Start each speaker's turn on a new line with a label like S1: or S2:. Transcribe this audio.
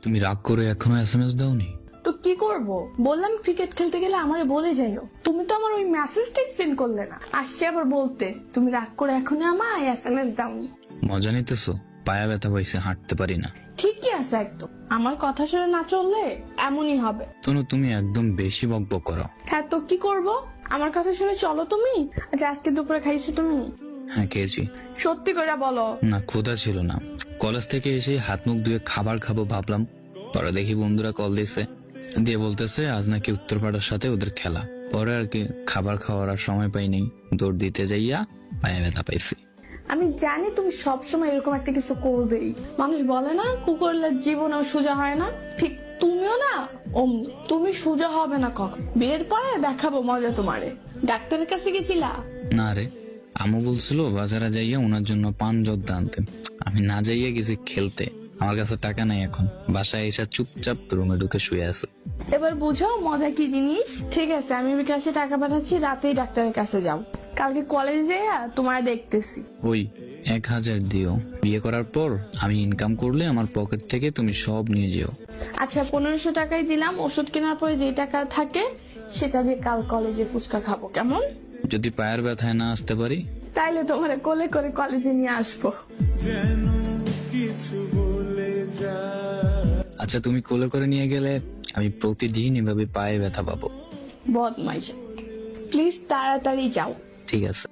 S1: তুমি রাগ করে এখনো এসএমএস দাওনি?
S2: তো কি করব? বললাম ক্রিকেট খেলতে গেলে আমারে বলে যাইও। তুমি তো আমার ওই মেসেজটাই সেন্ড করলে না। আসছে আবার বলতে তুমি রাগ করে এখনো আমায় এসএমএস দাওনি।
S1: মজা নিতেছো? পায়া ব্যথা পাইছে, হাঁটতে পারি না।
S2: ঠিকই আছে একদম। আমার কথা শুনে না চললে এমনই হবে।
S1: তনু তুমি একদম বেশি বকবক করো।
S2: হ্যাঁ তো কি করব? আমার কথা শুনে চলো তুমি। আচ্ছা আজকে দুপুরে খাইছো তুমি?
S1: হ্যাঁ খেয়েছি।
S2: সত্যি করে বলো।
S1: না ক্ষুধা ছিল না, কলেজ থেকে এসে হাত মুখ ধুয়ে খাবার খাবো ভাবলাম, পরে দেখি বন্ধুরা কল দিছে, দিয়ে বলতেছে আজ নাকি উত্তরপাড়ার সাথে ওদের খেলা। পরে আর কি খাবার খাওয়ার আর সময় পাইনি, দৌড় দিতে যাইয়া পায়ে ব্যথা পাইছি।
S2: আমি জানি তুমি সবসময় এরকম একটা কিছু করবেই। মানুষ বলে না কুকুরের জীবনও সোজা হয় না, ঠিক তুমিও না অমনি। তুমি সোজা হবে না কখন। বিয়ের পরে দেখাবো মজা তোমারে। ডাক্তারের কাছে গেছিলা?
S1: না রে, আমু বলছিল বাজারে যাইয়া ওনার জন্য পান জর্দা আনতে। আমি না যাইয়া গেছি খেলতে। আমার কাছে টাকা নাই এখন, বাসায় এসে চুপচাপ রুমে ঢুকে শুয়ে আছে।
S2: এবার বুঝো মজা কি জিনিস। ঠিক আছে আমি বিকাশে টাকা পাঠাচ্ছি, রাতেই ডাক্তারের কাছে যাও। কালকে কলেজে তোমায় দেখতেছি।
S1: ওই 1000 দিও, বিয়ে করার পর আমি ইনকাম করলে আমার পকেট থেকে তুমি সব নিয়ে যেও।
S2: আচ্ছা 1500 টাকাই দিলাম। ওষুধ কেনার পরে যে টাকা থাকে সেটা দিয়ে কাল কলেজে ফুচকা খাবো, কেমন?
S1: যদি পায়ের ব্যথায় না আসতে পারি?
S2: তাইলে তোমার কোলে করে কলেজে নিয়ে আসবো।
S1: আচ্ছা তুমি কোলে করে নিয়ে গেলে আমি প্রতিদিন এভাবে পায়ে ব্যথা পাবো।
S2: বদমাইশ। প্লিজ তাড়াতাড়ি যাও।
S1: ঠিক আছে।